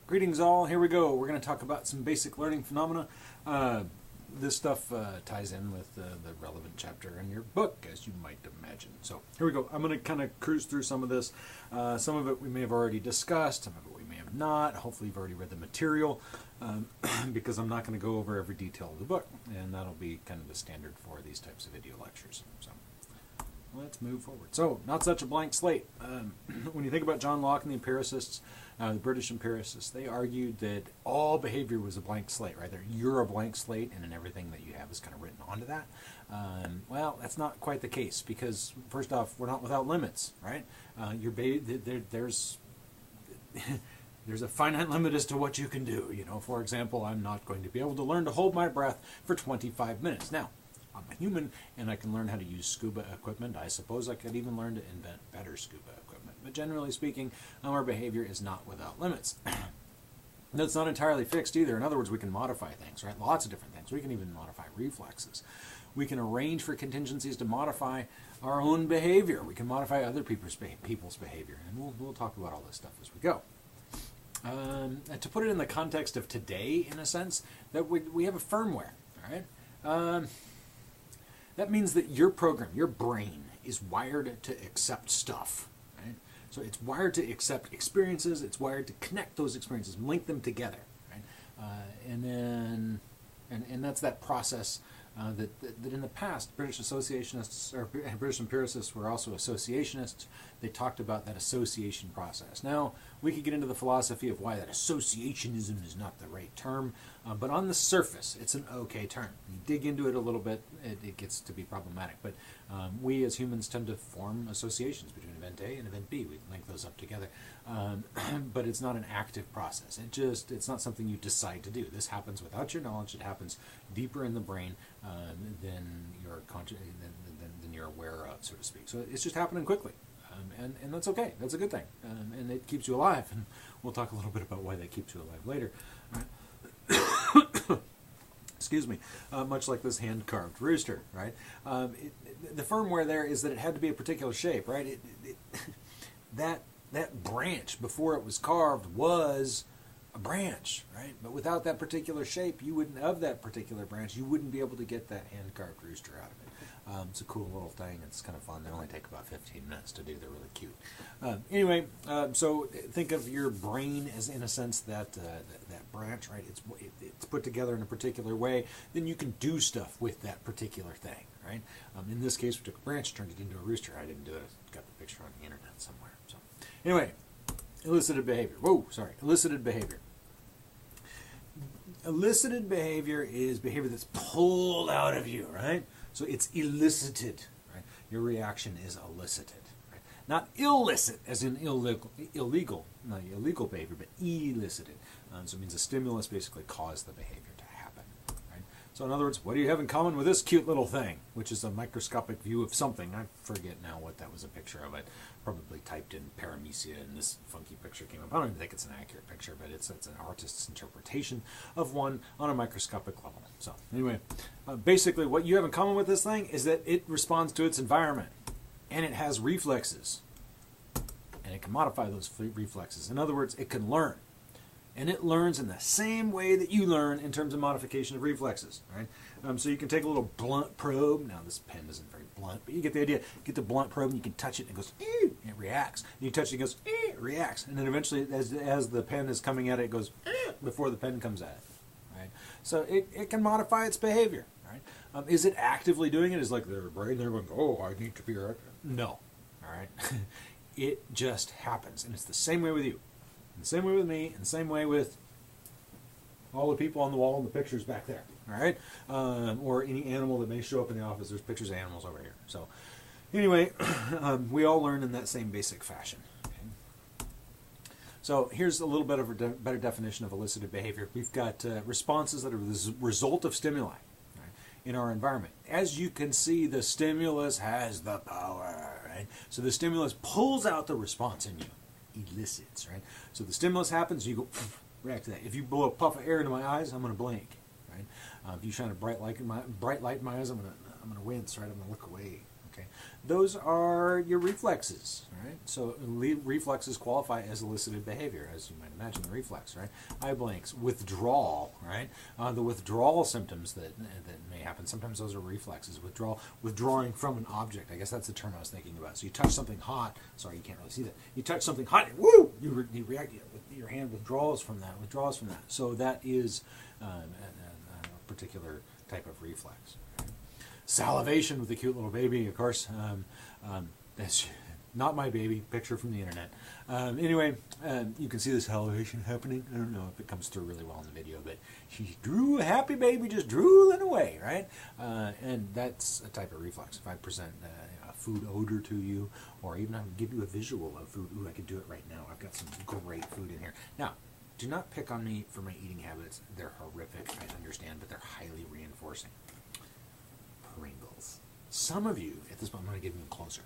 Greetings all, here we go. We're going to talk about some basic learning phenomena. This stuff ties in with the relevant chapter in your book, as you might imagine. So here we go. I'm going to kind of cruise through some of this. Some of it we may have already discussed, some of it we may have not. Hopefully you've already read the material, because I'm not going to go over every detail of the book, and that'll be kind of the standard for these types of video lectures. So let's move forward. So, not such a blank slate. When you think about John Locke and the empiricists, the British empiricists, they argued that all behavior was a blank slate, right? You're a blank slate, and then everything that you have is kind of written onto that. Well, that's not quite the case, because first off, we're not without limits, right? There's a finite limit as to what you can do. You know, for example, I'm not going to be able to learn to hold my breath for 25 minutes. Now, I'm a human, and I can learn how to use scuba equipment. I suppose I could even learn to invent better scuba equipment. But generally speaking, our behavior is not without limits. That's not entirely fixed either. In other words, we can modify things, right? Lots of different things. We can even modify reflexes. We can arrange for contingencies to modify our own behavior. We can modify other people's behavior. And we'll talk about all this stuff as we go. To put it in the context of today, in a sense, that we have a firmware, all right? That means that your program, your brain, is wired to accept stuff, right? So it's wired to accept experiences. It's wired to connect those experiences, link them together, right? And that's that process that in the past, British associationists or British empiricists were also associationists. They talked about that association process. Now, we could get into the philosophy of why that associationism is not the right term, but on the surface, it's an okay term. You dig into it a little bit, it gets to be problematic. But we as humans tend to form associations between event A and event B. We link those up together. But it's not an active process. It's not something you decide to do. This happens without your knowledge. It happens deeper in the brain than you're aware of, so to speak. So it's just happening quickly. And that's okay. That's a good thing. And it keeps you alive. And we'll talk a little bit about why that keeps you alive later. Right? Excuse me. Much like this hand-carved rooster, right? The firmware there is that it had to be a particular shape, right? That branch, before it was carved, was a branch, right? But without that particular shape, of that particular branch, you wouldn't be able to get that hand-carved rooster out of it. It's a cool little thing. It's kind of fun. They only take about 15 minutes to do. They're really cute. Anyway, so think of your brain as, in a sense, that branch, right? It's put together in a particular way. Then you can do stuff with that particular thing, right? In this case, we took a branch, turned it into a rooster. I didn't do it. I got the picture on the internet somewhere. So, anyway, elicited behavior. Elicited behavior. Elicited behavior is behavior that's pulled out of you, right? So it's elicited, right? Your reaction is elicited, right? Not illicit, as in illegal behavior, but elicited. So it means a stimulus basically caused the behavior to happen, right? So in other words, what do you have in common with this cute little thing, which is a microscopic view of something? I forget now what that was a picture of. I probably typed in paramecia, and this funky picture came up. I don't even think it's an accurate picture, but it's an artist's interpretation of one on a microscopic level. So anyway, basically what you have in common with this thing is that it responds to its environment, and it has reflexes, and it can modify those reflexes. In other words, it can learn. And it learns in the same way that you learn in terms of modification of reflexes, right? So you can take a little blunt probe. Now, this pen isn't very blunt, but you get the idea. Get the blunt probe, and you can touch it, and it goes, and it reacts. And you touch it, and it goes, it reacts. And then eventually, as the pen is coming at it, it goes, before the pen comes at it, right? So it can modify its behavior, right? Is it actively doing it? Is like their brain, they're going, oh, I need to be right. No, all right? It just happens. And it's the same way with you. And the same way with me, and the same way with all the people on the wall and the pictures back there, all right? Or any animal that may show up in the office. There's pictures of animals over here. So anyway, we all learn in that same basic fashion. Okay? So here's a little bit of a better definition of elicited behavior. We've got responses that are the result of stimuli, right, in our environment. As you can see, the stimulus has the power, right? So the stimulus pulls out the response in you. Elicits, right? So the stimulus happens, you go react to that. If you blow a puff of air into my eyes, I'm going to blink, right? If you shine a bright light in my eyes, I'm going to wince, right? I'm going to look away, Okay, those are your reflexes, right? So reflexes qualify as elicited behavior, as you might imagine the reflex, right? Eye blanks, withdrawal, right? The withdrawal symptoms that may happen, sometimes those are reflexes. Withdrawing from an object. I guess that's the term I was thinking about. So you touch something hot. Sorry, you can't really see that. You touch something hot, and woo! You react. Your hand withdraws from that. So that is a particular type of reflex. Salivation with a cute little baby, of course. That's not my baby. Picture from the internet. Anyway, you can see the salivation happening. I don't know if it comes through really well in the video, but she drew a happy baby, just drooling away, right? And that's a type of reflex. If I present a food odor to you, or even I would give you a visual of food. Ooh, I could do it right now. I've got some great food in here. Now, do not pick on me for my eating habits. They're horrific, I understand, but they're highly reinforcing. Pringles. Some of you, at this point, I'm going to get even closer.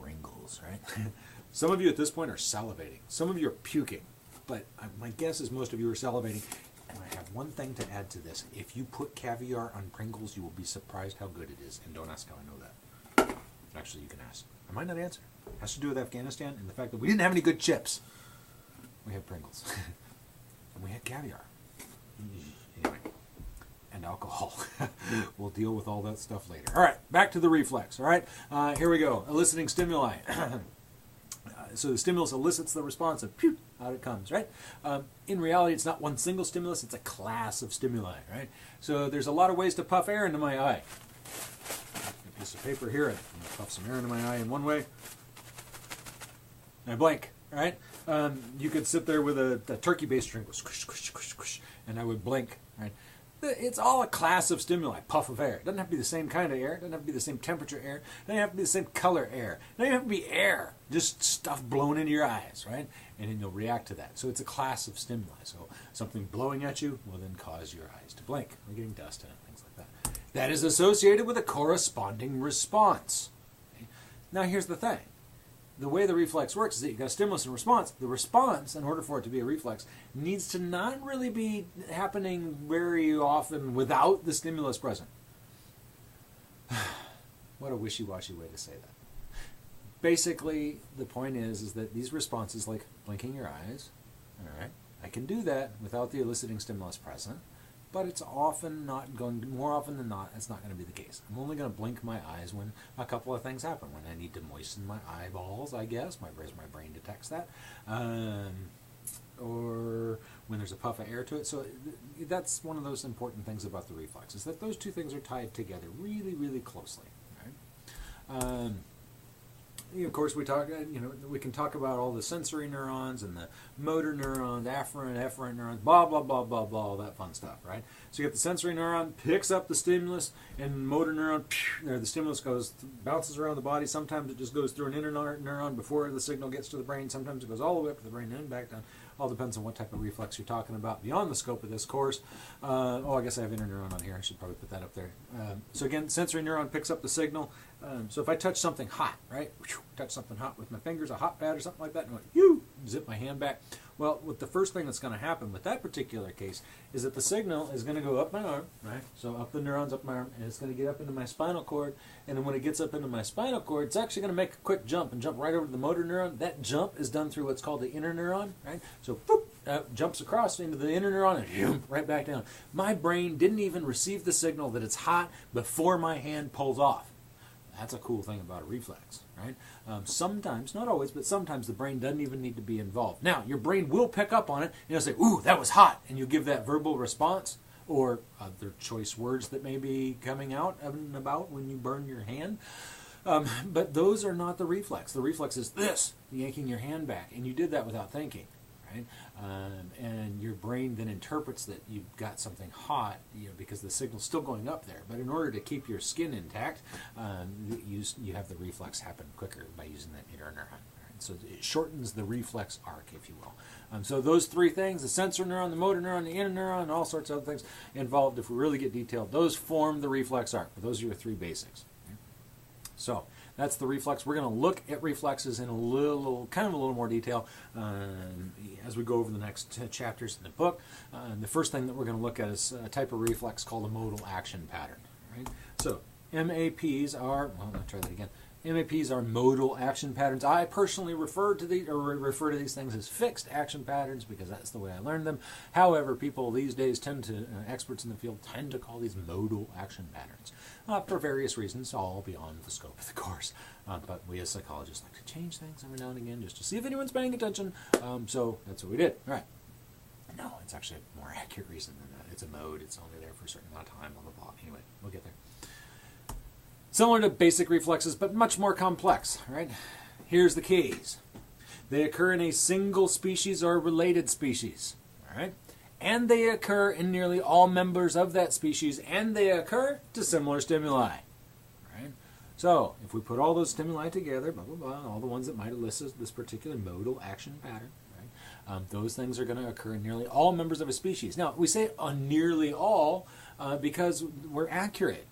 Pringles, right? Some of you at this point are salivating. Some of you are puking. But my guess is most of you are salivating. And I have one thing to add to this. If you put caviar on Pringles, you will be surprised how good it is. And don't ask how I know that. Actually, you can ask. I might not answer. It has to do with Afghanistan and the fact that we didn't have any good chips. We had Pringles. And we had caviar. Anyway. And alcohol. We'll deal with all that stuff later. All right, back to the reflex. All right, here we go. Eliciting stimuli. So the stimulus elicits the response, and pew, out it comes, right? In reality, it's not one single stimulus, it's a class of stimuli, right? So there's a lot of ways to puff air into my eye. A piece of paper here, I'm going to puff some air into my eye in one way, and I blink, right? You could sit there with a turkey-based drink, squish, squish, squish, squish, and I would blink, right? It's all a class of stimuli, puff of air. It doesn't have to be the same kind of air. It doesn't have to be the same temperature air. It doesn't have to be the same color air. It doesn't have to be air, just stuff blown into your eyes, right? And then you'll react to that. So it's a class of stimuli. So something blowing at you will then cause your eyes to blink. We're getting dust in it, things like that. That is associated with a corresponding response. Okay? Now here's the thing. The way the reflex works is that you've got a stimulus and response. The response, in order for it to be a reflex, needs to not really be happening very often without the stimulus present. What a wishy-washy way to say that. Basically, the point is that these responses, like blinking your eyes, all right, I can do that without the eliciting stimulus present. But it's often not going, more often than not, it's not going to be the case. I'm only going to blink my eyes when a couple of things happen. When I need to moisten my eyeballs, I guess, my brain detects that. Or when there's a puff of air to it. So that's one of those important things about the reflex, is that those two things are tied together really, really closely. Right? Of course, we can talk about all the sensory neurons and the motor neurons, afferent neurons, blah, blah, blah, blah, blah, all that fun stuff, right? So you get the sensory neuron, picks up the stimulus, and motor neuron, the stimulus bounces around the body. Sometimes it just goes through an inner neuron before the signal gets to the brain. Sometimes it goes all the way up to the brain and then back down. All depends on what type of reflex you're talking about beyond the scope of this course. I guess I have interneuron on here. I should probably put that up there. So again, sensory neuron picks up the signal. So if I touch something hot, right? Touch something hot with my fingers, a hot pad or something like that, and zip my hand back. Well, the first thing that's going to happen with that particular case is that the signal is going to go up my arm, right? So up the neurons, up my arm, and it's going to get up into my spinal cord. And then when it gets up into my spinal cord, it's actually going to make a quick jump and jump right over to the motor neuron. That jump is done through what's called the interneuron, right? So boop, jumps across into the interneuron and right back down. My brain didn't even receive the signal that it's hot before my hand pulls off. That's a cool thing about a reflex, right? Sometimes, not always, but sometimes the brain doesn't even need to be involved. Now, your brain will pick up on it, and you'll say, ooh, that was hot, and you give that verbal response, or other choice words that may be coming out and about when you burn your hand. But those are not the reflex. The reflex is this, yanking your hand back, and you did that without thinking. Right? And your brain then interprets that you've got something hot, because the signal's still going up there. But in order to keep your skin intact, you have the reflex happen quicker by using that interneuron. Right? So it shortens the reflex arc, if you will. So those three things, the sensor neuron, the motor neuron, the interneuron, and all sorts of other things involved, if we really get detailed, those form the reflex arc. But those are your three basics. Okay? So that's the reflex. We're going to look at reflexes in a little more detail as we go over the next chapters in the book. The first thing that we're going to look at is a type of reflex called a modal action pattern. Right? So MAPs are, well, let me try that again. MAPs are modal action patterns. I personally refer to these things as fixed action patterns because that's the way I learned them. However, people these days experts in the field tend to call these modal action patterns for various reasons, all beyond the scope of the course. But we as psychologists like to change things every now and again just to see if anyone's paying attention. So that's what we did. All right. No, it's actually a more accurate reason than that. It's a mode. It's only there for a certain amount of time, blah, blah, blah. Anyway, we'll get there. Similar to basic reflexes, but much more complex, right? Here's the keys. They occur in a single species or related species, all right? And they occur in nearly all members of that species, and they occur to similar stimuli, right? So, if we put all those stimuli together, blah, blah, blah, all the ones that might elicit this particular modal action pattern, right? Those things are going to occur in nearly all members of a species. Now, we say nearly all because we're accurate.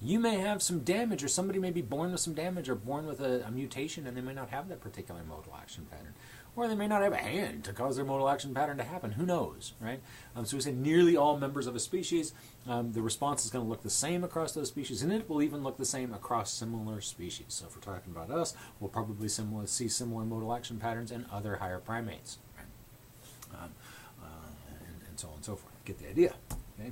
You may have some damage, or somebody may be born with some damage or born with a mutation, and they may not have that particular modal action pattern. Or they may not have a hand to cause their modal action pattern to happen. Who knows, right? So we say nearly all members of a species. The response is going to look the same across those species, and it will even look the same across similar species. So if we're talking about us, we'll probably see similar modal action patterns in other higher primates, right? And so on and so forth. Get the idea, okay?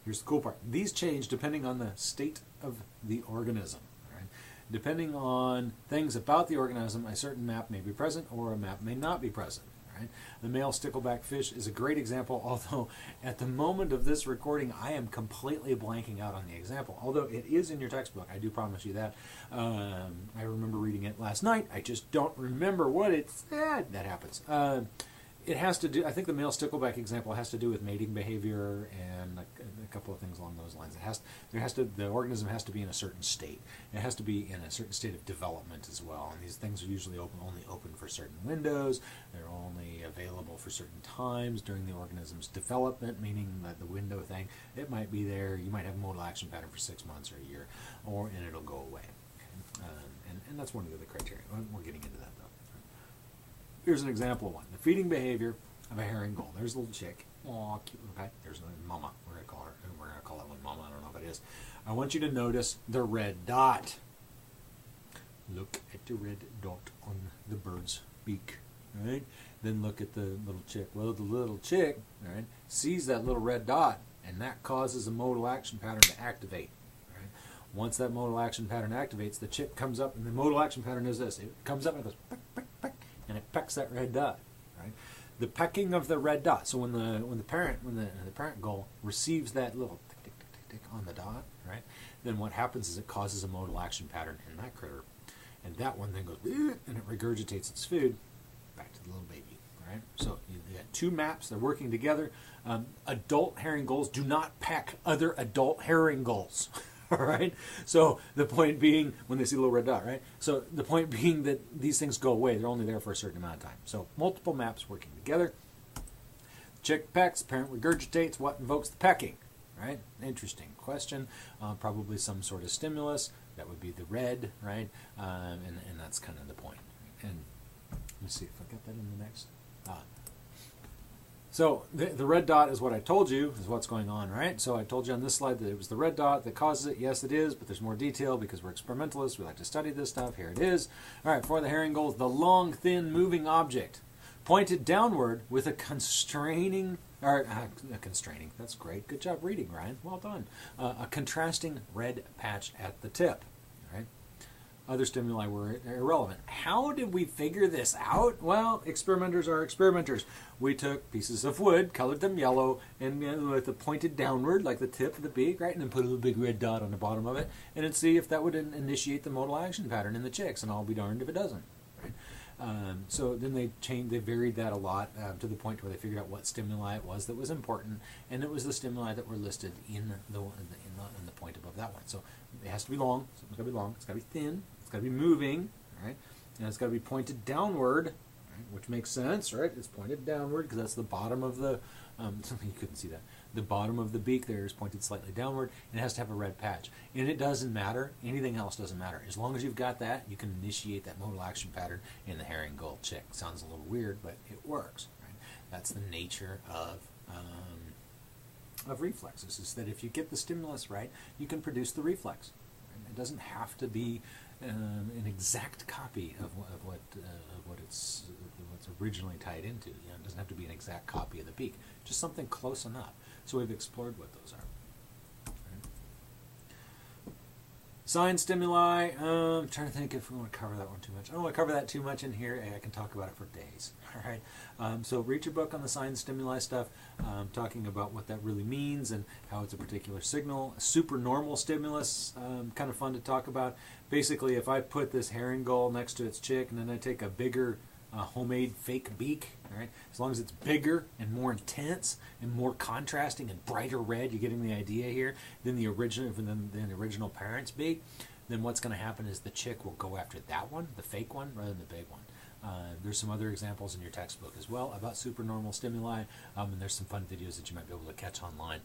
Here's the cool part. These change depending on the state of the organism. Right? Depending on things about the organism, a certain map may be present or a map may not be present. Right? The male stickleback fish is a great example, although at the moment of this recording, I am completely blanking out on the example. Although it is in your textbook, I do promise you that. I remember reading it last night. I just don't remember what it said. That happens. It has to do, I think the male stickleback example has to do with mating behavior and a couple of things along those lines. The organism has to be in a certain state. It has to be in a certain state of development as well. And these things are usually only open for certain windows. They're only available for certain times during the organism's development, meaning that the window thing, it might be there. You might have a modal action pattern for 6 months or a year, and it'll go away. Okay? And that's one of the other criteria. We're getting into that, though. Here's an example of one. The feeding behavior of a herring gull. There's a little chick. Aw, cute. Okay, there's a mama. We're going to call her. We're going to call that one mama. I don't know if it is. I want you to notice the red dot. Look at the red dot on the bird's beak. Right? Then look at the little chick. Well, the little chick, right, sees that little red dot, and that causes a modal action pattern to activate. Right? Once that modal action pattern activates, the chick comes up, and the modal action pattern is this. It comes up and it goes peck, peck, peck, and it pecks that red dot. Right? The pecking of the red dot. So when the parent gull receives that little tick tick tick tick tick on the dot, right? Then what happens is it causes a modal action pattern in that critter, and that one then goes and it regurgitates its food back to the little baby. Right? So you got two maps. They're working together. Adult herring gulls do not peck other adult herring gulls. All right. So the point being, when they see the little red dot, right? So the point being that these things go away. They're only there for a certain amount of time. So multiple maps working together. Chick pecks, parent regurgitates. What invokes the pecking? Right? Interesting question. Probably some sort of stimulus. That would be the red, right? And that's kind of the point. And let me see if I got that in the next. So the red dot is what I told you is what's going on, right? So I told you on this slide that it was the red dot that causes it. Yes, it is, but there's more detail because we're experimentalists. We like to study this stuff. Here it is. All right, for the herring gulls, the long, thin, moving object pointed downward with a constraining, that's great. Good job reading, Ryan. Well done. A contrasting red patch at the tip. Other stimuli were irrelevant. How did we figure this out? Well, experimenters are experimenters. We took pieces of wood, colored them yellow, and with it pointed downward, like the tip of the beak, right? And then put a little big red dot on the bottom of it, and then see if that would initiate the modal action pattern in the chicks, and I'll be darned if it doesn't. Right? So then they varied that a lot to the point where they figured out what stimuli it was that was important, and it was the stimuli that were listed in the point above that one. So it has to be long. So it's got to be long. It's got to be thin. It's got to be moving, right? And it's got to be pointed downward, right? Which makes sense, right? It's pointed downward because that's the bottom of the. You couldn't see that. The bottom of the beak there is pointed slightly downward, and it has to have a red patch. And it doesn't matter. Anything else doesn't matter. As long as you've got that, you can initiate that modal action pattern in the herring gull chick. Sounds a little weird, but it works. Right? That's the nature of of reflexes, is that if you get the stimulus right, you can produce the reflex. It doesn't have to be an exact copy of what's originally tied into. You know, it doesn't have to be an exact copy of the peak, just something close enough. So we've explored what those are. Sign stimuli. I'm trying to think if we want to cover that one too much. I don't want to cover that too much in here. I can talk about it for days. All right. So read your book on the sign stimuli stuff, talking about what that really means and how it's a particular signal. A supernormal stimulus, kind of fun to talk about. Basically, if I put this herring gull next to its chick and then I take a bigger homemade fake beak, all right, as long as it's bigger and more intense and more contrasting and brighter red, you're getting the idea here, than the original parent's beak, then what's going to happen is the chick will go after that one, the fake one, rather than the big one. There's some other examples in your textbook as well about supernormal stimuli, and there's some fun videos that you might be able to catch online.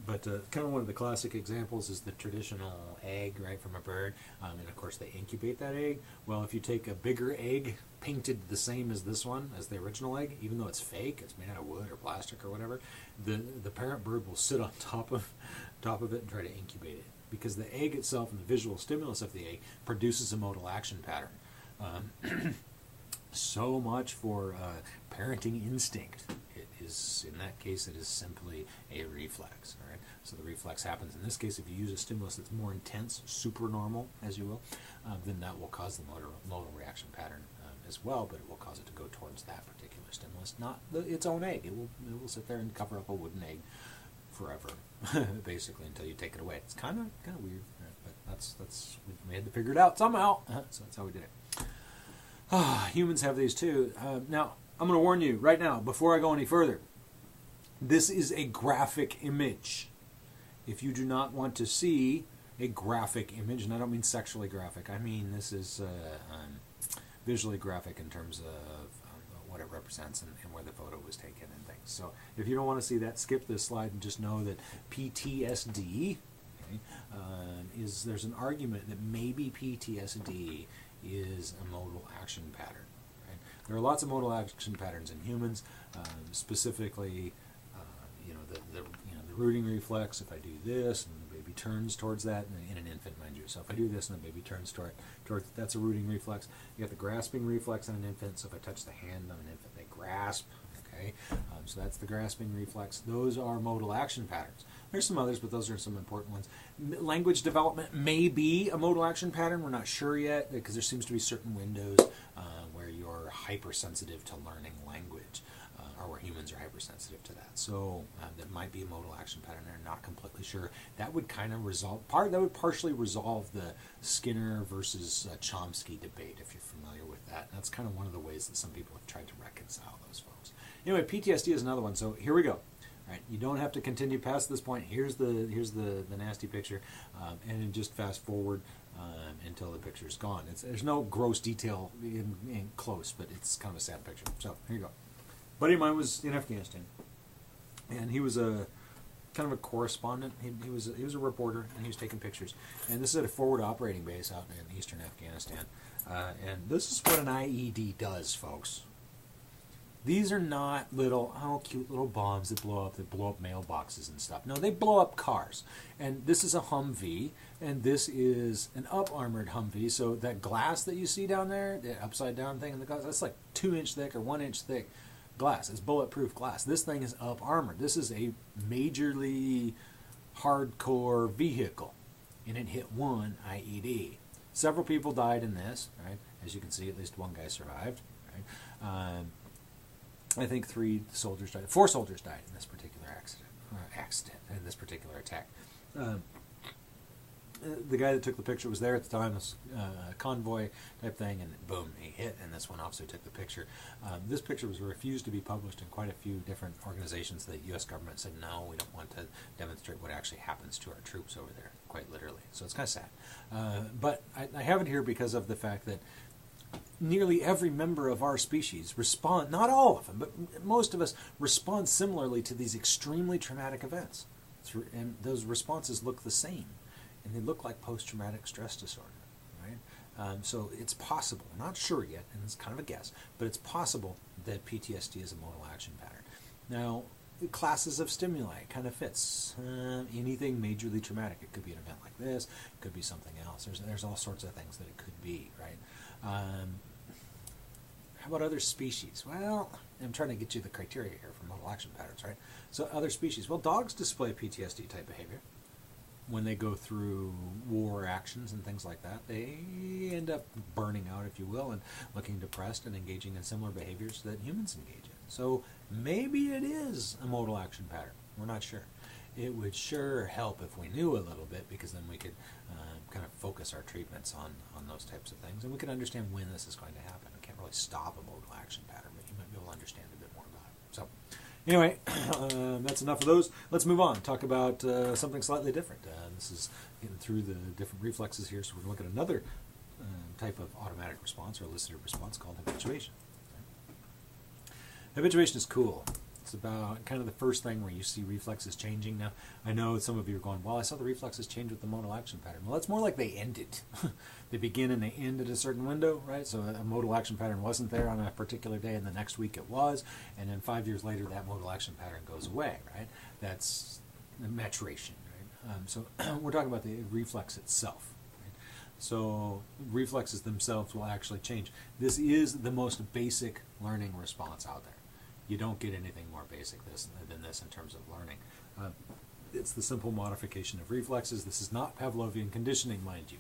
But kind of one of the classic examples is the traditional egg, right, from a bird, and of course they incubate that egg. Well, if you take a bigger egg painted the same as this one, as the original egg, even though it's fake, it's made out of wood or plastic or whatever, the parent bird will sit on top of it and try to incubate it, because the egg itself and the visual stimulus of the egg produces a modal action pattern. So much for parenting instinct. It is, in that case, it is simply a reflex. All right. So the reflex happens in this case if you use a stimulus that's more intense, supernormal, as you will, then that will cause the modal reaction pattern as well, but it will cause it to go towards that particular stimulus, not its own egg. It will sit there and cover up a wooden egg forever, basically, until you take it away. It's kind of weird, right? But that's we had to figure it out somehow. So that's how we did it. Humans have these too. Now, I'm going to warn you right now, before I go any further, this is a graphic image. If you do not want to see a graphic image, and I don't mean sexually graphic, I mean this is visually graphic in terms of what it represents and where the photo was taken and things. So if you don't want to see that, skip this slide and just know that PTSD, there's an argument that maybe PTSD is a modal action pattern. Right? There are lots of modal action patterns in humans, specifically, the rooting reflex. If I do this, and the baby turns towards that, in an infant, mind you. So if I do this and the baby turns towards that's a rooting reflex. You got the grasping reflex in an infant. So if I touch the hand on an infant, they grasp. Okay, so that's the grasping reflex. Those are modal action patterns. There's some others, but those are some important ones. Language development may be a modal action pattern. We're not sure yet, because there seems to be certain windows where you're hypersensitive to learning language, or where humans are hypersensitive to that. So that might be a modal action pattern. They're not completely sure. That would kind of partially resolve the Skinner versus Chomsky debate, if you're familiar with that. That's kind of one of the ways that some people have tried to reconcile those folks. Anyway, PTSD is another one. So here we go. Right, you don't have to continue past this point. Here's the nasty picture, and then just fast forward until the picture's gone. There's no gross detail in close, but it's kind of a sad picture. So here you go. A buddy of mine was in Afghanistan, and he was a kind of a correspondent. He was a reporter, and he was taking pictures. And this is at a forward operating base out in eastern Afghanistan. And this is what an IED does, folks. These are not cute little bombs that blow up mailboxes and stuff. No, they blow up cars. And this is a Humvee, and this is an up-armored Humvee. So that glass that you see down there, the upside-down thing in the glass, that's like 2-inch thick or 1-inch thick glass. It's bulletproof glass. This thing is up-armored. This is a majorly hardcore vehicle, and it hit one IED. Several people died in this, right? As you can see, at least one guy survived, right? I think 4 soldiers died in this particular in this particular attack. The guy that took the picture was there at the time. It was a convoy type thing, and boom, he hit, and this one officer took the picture. This picture was refused to be published in quite a few different organizations. The U.S. government said, no, we don't want to demonstrate what actually happens to our troops over there, quite literally. So it's kind of sad. But I have it here because of the fact that nearly every member of our species respond, not all of them, but most of us respond similarly to these extremely traumatic events. And those responses look the same, and they look like post-traumatic stress disorder, right? So it's possible, we're not sure yet, and it's kind of a guess, but it's possible that PTSD is a modal action pattern. Now, classes of stimuli. It kind of fits. Anything majorly traumatic. It could be an event like this. It could be something else. There's all sorts of things that it could be, right? How about other species? Well, I'm trying to get you the criteria here for modal action patterns, right? So other species. Well, dogs display PTSD type behavior. When they go through war actions and things like that, they end up burning out, if you will, and looking depressed and engaging in similar behaviors that humans engage in. So maybe it is a modal action pattern. We're not sure. It would sure help if we knew a little bit, because then we could kind of focus our treatments on those types of things, and we could understand when this is going to happen. We can't really stop a modal action pattern, but you might be able to understand a bit more about it. So anyway, that's enough of those. Let's move on. Talk about something slightly different. This is getting through the different reflexes here, so we're going to look at another type of automatic response or elicited response called habituation. Habituation is cool. It's about kind of the first thing where you see reflexes changing. Now, I know some of you are going, well, I saw the reflexes change with the modal action pattern. Well, that's more like they ended. They begin and they end at a certain window, right? So a modal action pattern wasn't there on a particular day, and the next week it was, and then 5 years later that modal action pattern goes away, right? That's the maturation, right? So we're talking about the reflex itself. Right? So reflexes themselves will actually change. This is the most basic learning response out there. You don't get anything more basic than this in terms of learning. It's the simple modification of reflexes. This is not Pavlovian conditioning, mind you.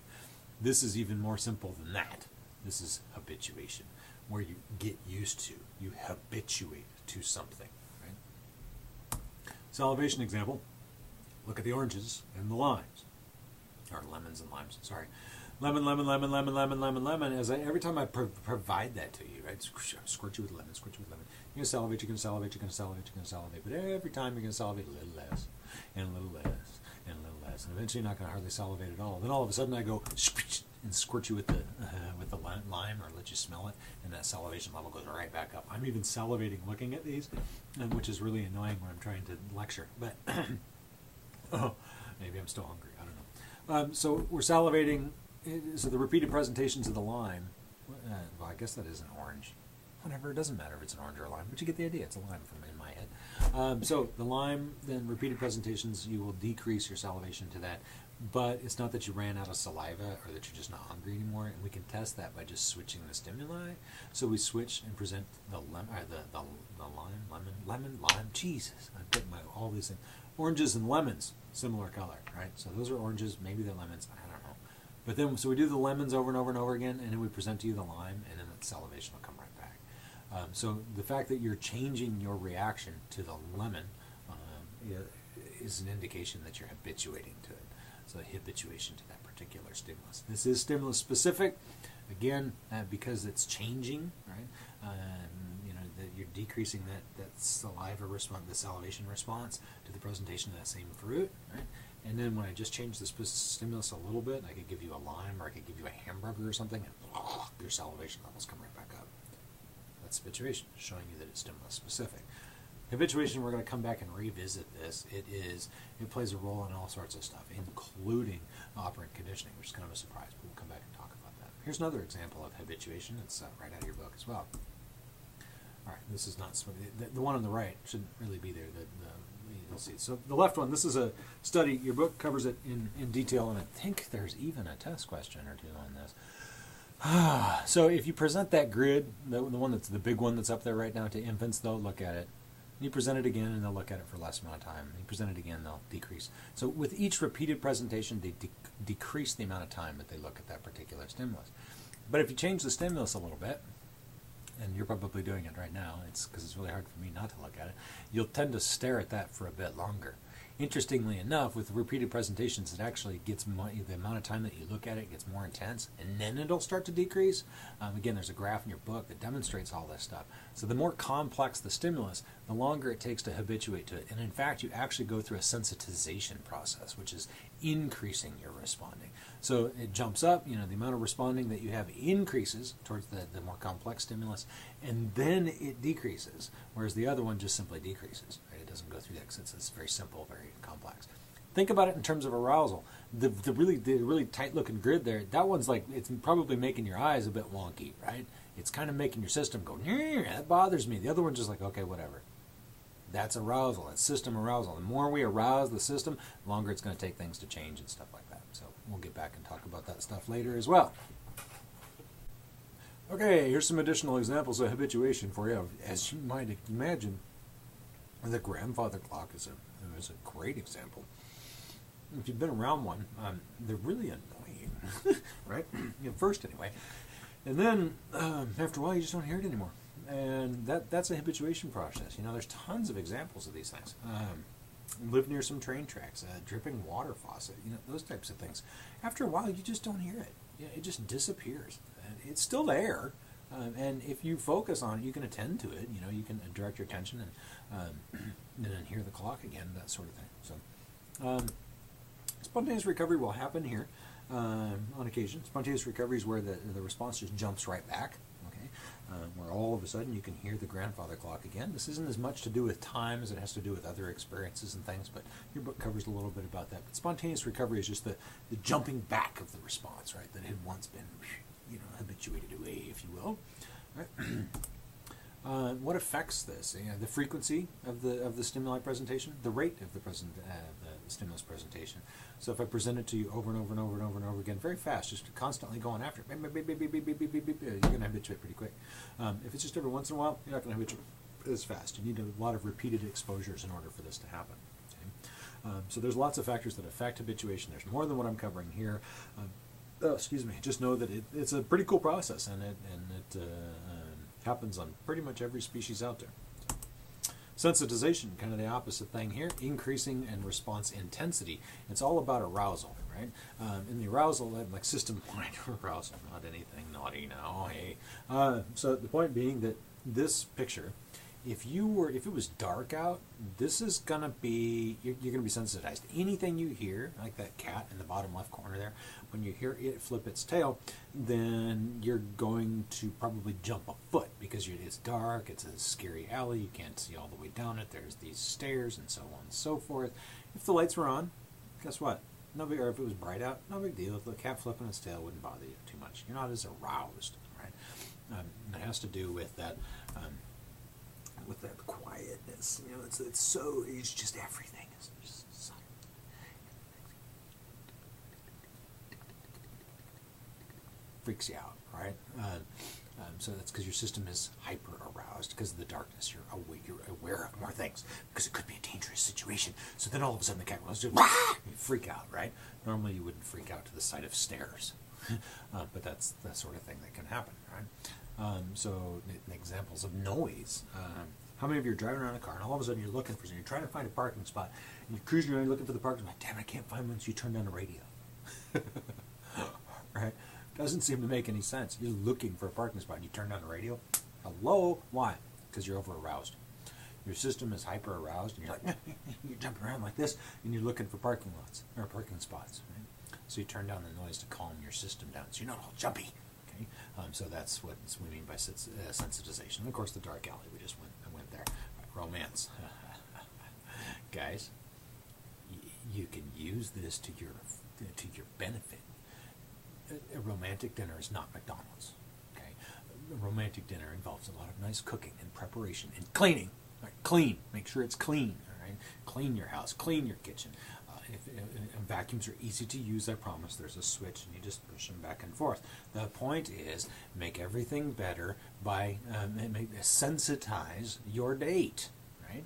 This is even more simple than that. This is habituation, where you get used to, you habituate to something. Right? Salivation example, look at the oranges and the limes, or lemons and limes, sorry. Lemon, lemon, lemon, lemon, lemon, lemon, lemon. Every time I provide that to you, right? Squirt you with lemon, squirt you with lemon. You're going to salivate, you're going to salivate, you're going to salivate, you're going to salivate. But every time you're going to salivate a little less, and a little less, and a little less. And eventually you're not going to hardly salivate at all. Then all of a sudden I go and squirt you with the lime, or let you smell it, and that salivation level goes right back up. I'm even salivating looking at these, which is really annoying when I'm trying to lecture. But oh, maybe I'm still hungry. I don't know. So we're salivating. So the repeated presentations of the lime, well, I guess that is an orange. Whatever, it doesn't matter if it's an orange or a lime, but you get the idea. It's a lime from in my head. So the lime, then repeated presentations, you will decrease your salivation to that. But it's not that you ran out of saliva or that you're just not hungry anymore. And we can test that by just switching the stimuli. So we switch and present the lime. Jesus, I'm putting all these in. Oranges and lemons, similar color, right? So those are oranges, maybe they're lemons, I don't know. But then, so we do the lemons over and over and over again, and then we present to you the lime, and then the salivation will come right back. So the fact that you're changing your reaction to the lemon is an indication that you're habituating to it. So habituation to that particular stimulus. This is stimulus specific, again, because it's changing, right? That you're decreasing that saliva response, the salivation response to the presentation of that same fruit, right? And then when I just change the stimulus a little bit, I could give you a lime, or I could give you a hamburger or something, and your salivation levels come right back up. That's habituation, showing you that it's stimulus specific. Habituation, we're going to come back and revisit this. It plays a role in all sorts of stuff, including operant conditioning, which is kind of a surprise, but we'll come back and talk about that. Here's another example of habituation. It's right out of your book as well. All right, this is not the one on the right shouldn't really be there. You'll see. So the left one, this is a study. Your book covers it in detail, and I think there's even a test question or two on this. So if you present that grid, the one that's the big one that's up there right now to infants, they'll look at it. You present it again, and they'll look at it for less amount of time. You present it again, they'll decrease. So with each repeated presentation, they decrease the amount of time that they look at that particular stimulus. But if you change the stimulus a little bit, and you're probably doing it right now, it's because it's really hard for me not to look at it, you'll tend to stare at that for a bit longer. Interestingly enough, with repeated presentations, it actually gets the amount of time that you look at it gets more intense, and then it'll start to decrease. Again, there's a graph in your book that demonstrates all this stuff. So the more complex the stimulus, the longer it takes to habituate to it. And in fact, you actually go through a sensitization process, which is increasing your responding. So it jumps up, the amount of responding that you have increases towards the more complex stimulus, and then it decreases, whereas the other one just simply decreases. Right? It doesn't go through that because it's very simple, very complex. Think about it in terms of arousal. The really tight-looking grid there, that one's like, it's probably making your eyes a bit wonky, right? It's kind of making your system go, that bothers me. The other one's just like, okay, whatever. That's arousal. That's system arousal. The more we arouse the system, the longer it's going to take things to change and stuff like that. So we'll get back and talk about that stuff later as well. Okay, here's some additional examples of habituation for you. As you might imagine, the grandfather clock is a great example. If you've been around one, they're really annoying, right? At first, anyway. And then, after a while, you just don't hear it anymore. And that's a habituation process. You know, there's tons of examples of these things. Live near some train tracks, dripping water faucet, you know, those types of things. After a while, you just don't hear it. It just disappears. It's still there. And if you focus on it, you can attend to it. You know, you can direct your attention and then hear the clock again, that sort of thing. So, spontaneous recovery will happen here on occasion. Spontaneous recovery is where the response just jumps right back. Okay, where all of a sudden you can hear the grandfather clock again. This isn't as much to do with time as it has to do with other experiences and things, but your book covers a little bit about that. But spontaneous recovery is just the jumping back of the response, right, that had once been, you know, habituated away, if you will. Right? What affects this? You know, the frequency of the stimuli presentation, the rate of the stimulus presentation. So if I present it to you over and over and over and over and over again, very fast, just constantly going after it, you're going to habituate pretty quick. If it's just every once in a while, you're not going to habituate as fast. You need a lot of repeated exposures in order for this to happen. Okay? So there's lots of factors that affect habituation. There's more than what I'm covering here. Excuse me. Just know that it's a pretty cool process, and it happens on pretty much every species out there. Sensitization, kind of the opposite thing here, increasing and response intensity. It's all about arousal, right? In the arousal, like system-wide arousal, not anything naughty now, hey. So the point being that this picture, if it was dark out, this is gonna be, you're gonna be sensitized. Anything you hear, like that cat in the bottom left corner there, when you hear it flip its tail, then you're going to probably jump a foot because it's dark, it's a scary alley, you can't see all the way down it, there's these stairs and so on and so forth. If the lights were on, guess what? No big, or if it was bright out, no big deal. If the cat flipping its tail wouldn't bother you too much. You're not as aroused, right? It has to do with that quietness. You know, it's just everything is just silent. Freaks you out, right? So that's because your system is hyper aroused because of the darkness. You're aware of more things because it could be a dangerous situation. So then all of a sudden the cat runs, you freak out, right? Normally you wouldn't freak out to the sight of stairs, but that's the sort of thing that can happen, right? So examples of noise. How many of you are driving around a car and all of a sudden you're looking for something, you're trying to find a parking spot, and you're cruising around looking for the parking spot, damn, I can't find one, so you turn down the radio. Right? Doesn't seem to make any sense. You're looking for a parking spot and you turn down the radio. Hello? Why? Because you're over aroused. Your system is hyper aroused and you're like, you're jumping around like this and you're looking for parking lots or parking spots. Right? So you turn down the noise to calm your system down so you're not all jumpy. Okay? So that's what we mean by sensitization. And of course, the dark alley, we just went there. Romance. Guys, you can use this to your benefit. A romantic dinner is not McDonald's. Okay, a romantic dinner involves a lot of nice cooking and preparation and cleaning. Right? Clean. Make sure it's clean. All right. Clean your house. Clean your kitchen. Vacuums are easy to use. I promise. There's a switch, and you just push them back and forth. The point is, make everything better by sensitize your date. Right?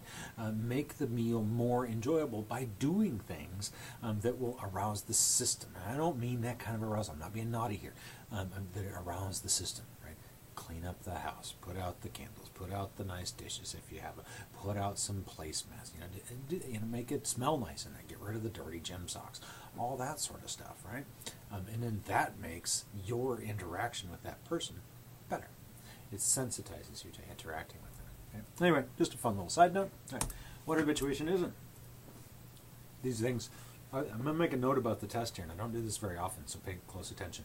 Make the meal more enjoyable by doing things that will arouse the system. And I don't mean that kind of arousal. I'm not being naughty here. That arouse the system. Right? Clean up the house. Put out the candles. Put out the nice dishes if you have them. Put out some placemats. Make it smell nice in there. Get rid of the dirty gym socks. All that sort of stuff. Right? And then that makes your interaction with that person better. It sensitizes you to interacting with them. Okay. Anyway, just a fun little side note. Right. What habituation isn't? These things, I'm going to make a note about the test here, and I don't do this very often, so pay close attention.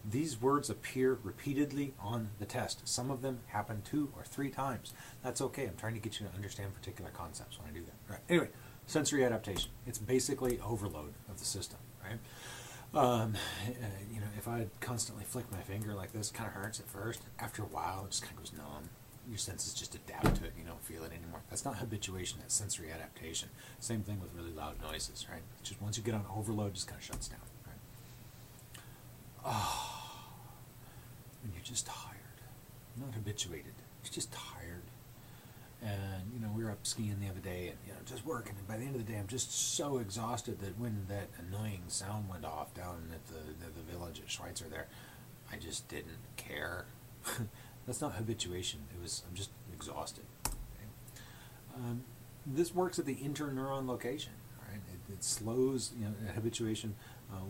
These words appear repeatedly on the test. Some of them happen 2 or 3 times. That's okay. I'm trying to get you to understand particular concepts when I do that. Right. Anyway, sensory adaptation. It's basically overload of the system, right? If I constantly flick my finger like this, it kind of hurts at first. After a while, it just kind of goes numb. your senses just adapt to it. You don't feel it anymore. That's not habituation. That's sensory adaptation. Same thing with really loud noises, right? It's just once you get on overload, it just kind of shuts down, right? Oh, when you're just tired, not habituated. You're just tired. And, we were up skiing the other day and, just working. And by the end of the day, I'm just so exhausted that when that annoying sound went off down at the village at Schweitzer there, I just didn't care. That's not habituation. I'm just exhausted. Okay? This works at the interneuron location. Right? It slows, habituation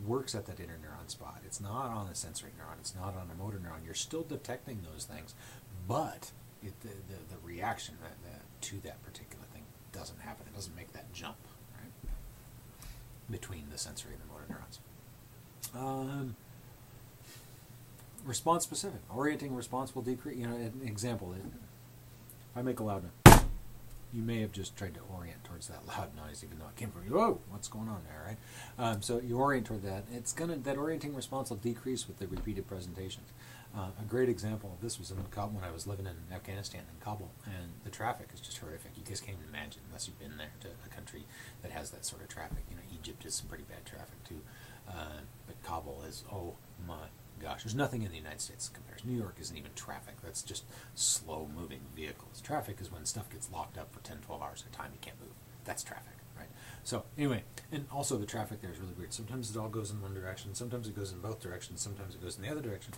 works at that interneuron spot. It's not on a sensory neuron. It's not on a motor neuron. You're still detecting those things, but the reaction to that particular thing doesn't happen. It doesn't make that jump, right, between the sensory and the motor neurons. Response specific. Orienting response will decrease. An example, if I make a loud noise, you may have just tried to orient towards that loud noise, even though it came from you. Whoa, what's going on there, right? So you orient toward that. That orienting response will decrease with the repeated presentations. A great example of this was in Kabul when I was living in Afghanistan in Kabul, and the traffic is just horrific. You guys can't even imagine unless you've been there to a country that has that sort of traffic. Egypt has some pretty bad traffic too, but Kabul is, oh my gosh, there's nothing in the United States that compares. New York isn't even traffic. That's just slow-moving vehicles. Traffic is when stuff gets locked up for 10, 12 hours at a time. You can't move. That's traffic, right? So anyway, and also the traffic there is really weird. Sometimes it all goes in one direction. Sometimes it goes in both directions. Sometimes it goes in the other direction.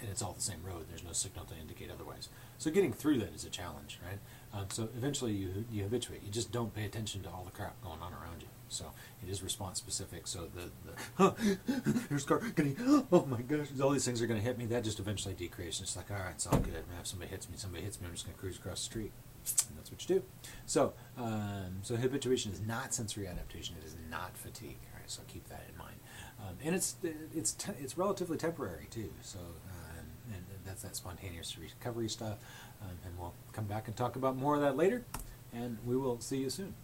And it's all the same road. There's no signal to indicate otherwise. So getting through that is a challenge, right? So eventually you habituate. You just don't pay attention to all the crap going on around you. So it is response specific. So there's a car getting, oh my gosh, all these things are going to hit me. That just eventually decreases. It's like, all right, it's all good. If somebody hits me, I'm just going to cruise across the street. And that's what you do. So so habituation is not sensory adaptation. It is not fatigue. Right? So keep that in mind. And it's relatively temporary too. So and that's that spontaneous recovery stuff. And we'll come back and talk about more of that later. And we will see you soon.